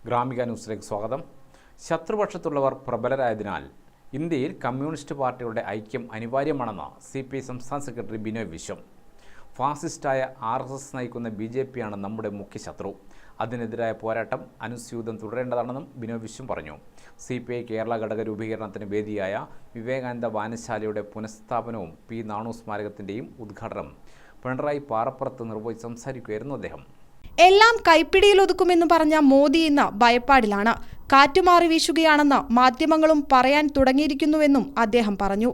ഗ്രാമിക ന്യൂസിലേക്ക് സ്വാഗതം. ശത്രുപക്ഷത്തുള്ളവർ പ്രബലരായതിനാൽ ഇന്ത്യയിൽ കമ്മ്യൂണിസ്റ്റ് പാർട്ടികളുടെ ഐക്യം അനിവാര്യമാണെന്ന് CPI സംസ്ഥാന സെക്രട്ടറി ബിനോയ് വിശ്വം. ഫാസിസ്റ്റായ RSS നയിക്കുന്ന BJP-യാണ് നമ്മുടെ മുഖ്യ ശത്രു. അതിനെതിരായ പോരാട്ടം അനുസ്യൂതം തുടരേണ്ടതാണെന്നും ബിനോയ് വിശ്വം പറഞ്ഞു. CPI കേരള ഘടക രൂപീകരണത്തിന് വേദിയായ വിവേകാനന്ദ വായനശാലയുടെ പുനഃസ്ഥാപനവും P. നാണു സ്മാരകത്തിൻ്റെയും ഉദ്ഘാടനം പിണറായി പാറപ്പുറത്ത് നിർവഹിച്ച് സംസാരിക്കുകയായിരുന്നു അദ്ദേഹം. എല്ലാം കൈപ്പിടിയിലൊതുക്കുമെന്ന് പറഞ്ഞ മോദി ഇന്ന് ഭയപ്പാടിലാണ്. കാറ്റുമാറി വീശുകയാണെന്ന് മാധ്യമങ്ങളും പറയാൻ തുടങ്ങിയിരിക്കുന്നുവെന്നും അദ്ദേഹം പറഞ്ഞു.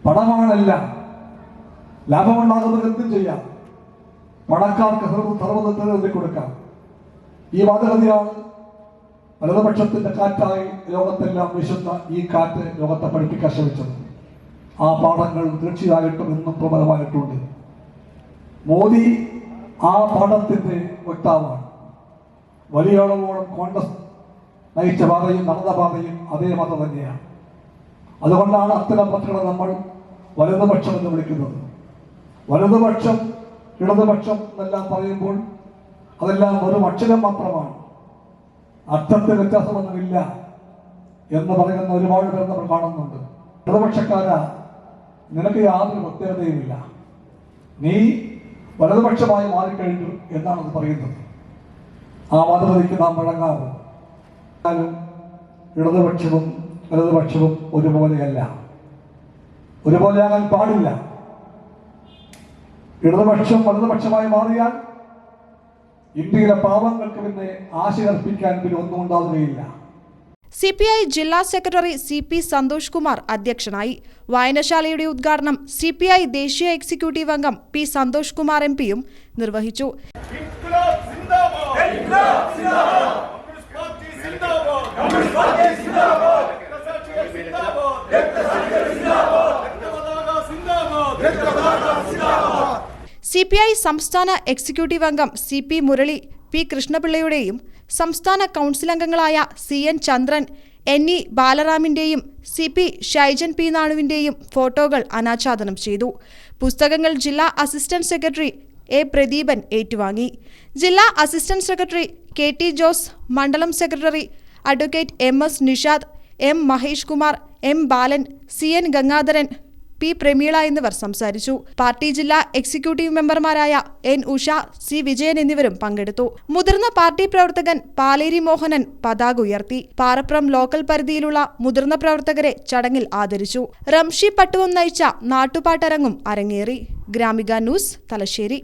പണമാണല്ല, ലാഭമുണ്ടാകുന്നത് എന്തും ചെയ്യാം, പണക്കാർക്ക് സർവ്വതത്തിൽ കൊടുക്കാം. ഈ വാദഗതിയാണ് വലതുപക്ഷത്തിന്റെ കാറ്റായി ലോകത്തെല്ലാം വീശുന്ന ഈ കാറ്റ് ലോകത്തെ പഠിപ്പിക്കാൻ ശ്രമിച്ചത്. ആ പാഠങ്ങൾ തീർച്ചയായിട്ടും ഇന്നും പ്രബലമായിട്ടുണ്ട്. മോദി ആ പാഠത്തിന്റെ വക്താവാണ്. വലിയ അളവോളം കോൺഗ്രസ് നയിച്ച പാതയും നടന്ന പാതയും അതേ പാത തന്നെയാണ്. അതുകൊണ്ടാണ് അത്തരം പത്രങ്ങളെ നമ്മൾ വലതുപക്ഷം എന്ന് വിളിക്കുന്നത്. വലതുപക്ഷം, ഇടതുപക്ഷം എന്നെല്ലാം പറയുമ്പോൾ അതെല്ലാം ഒരു അക്ഷരം മാത്രമാണ്. അർത്ഥത്തിൽ വ്യത്യാസമൊന്നുമില്ല എന്ന് പറയുന്ന ഒരുപാട് പേർ നമ്മൾ കാണുന്നുണ്ട്. ഇടതുപക്ഷക്കാരാ, നിനക്ക് യാതൊരു പ്രത്യേകതയുമില്ല, നീ വലതുപക്ഷമായി മാറിക്കഴിഞ്ഞു എന്നാണ് അത് പറയുന്നത്. ആ വാദഗതിക്ക് നാം വഴങ്ങാവൂ. ഇടതുപക്ഷവും വലതുപക്ഷവും ഒരുപോലെയല്ല, ഒരുപോലെയാകാൻ പാടില്ല. ഇടതുപക്ഷം വലതുപക്ഷമായി മാറിയാൽ ഇന്ത്യയിലെ പാവങ്ങൾക്ക് പിന്നെ ആശയർപ്പിക്കാൻ പിന്നെ ഒന്നും ഉണ്ടാവുകയില്ല. CPI ജില്ലാ സെക്രട്ടറി CP സന്തോഷ് കുമാർ അധ്യക്ഷനായി. വായനശാലയുടെ ഉദ്ഘാടനം CPI ദേശീയ എക്സിക്യൂട്ടീവ് അംഗം P. സന്തോഷ് കുമാർ MP-യും നിർവഹിച്ചു. CPI സംസ്ഥാന എക്സിക്യൂട്ടീവ് അംഗം CP മുരളി P. കൃഷ്ണപിള്ളയുടെയും സംസ്ഥാന കൗൺസിൽ അംഗങ്ങളായ CN ചന്ദ്രൻ, NE ബാലറാമിന്റെയും CP ഷൈജൻ P. നാണുവിന്റെയും ഫോട്ടോകൾ അനാച്ഛാദനം ചെയ്തു. പുസ്തകങ്ങൾ ജില്ലാ അസിസ്റ്റന്റ് സെക്രട്ടറി A. പ്രദീപൻ ഏറ്റുവാങ്ങി. ജില്ലാ അസിസ്റ്റന്റ് സെക്രട്ടറി KT ജോസ്, മണ്ഡലം secretary advocate MS Nishad, M. Mahesh Kumar, M. ബാലൻ, CN ഗംഗാധരൻ, P. പ്രമീള എന്നിവർ സംസാരിച്ചു. പാർട്ടി ജില്ലാ എക്സിക്യൂട്ടീവ് മെമ്പർമാരായ N. ഉഷ, C. വിജയൻ എന്നിവരും പങ്കെടുത്തു. മുതിർന്ന പാർട്ടി പ്രവർത്തകൻ പാലേരി മോഹനൻ പതാക ഉയർത്തി. പാറപ്പുറം ലോക്കൽ പരിധിയിലുള്ള മുതിർന്ന പ്രവർത്തകരെ ചടങ്ങിൽ ആദരിച്ചു. റംഷി പട്ടുവം നയിച്ച നാട്ടുപാട്ടരങ്ങും അരങ്ങേറി. ഗ്രാമിക ന്യൂസ്, തലശ്ശേരി.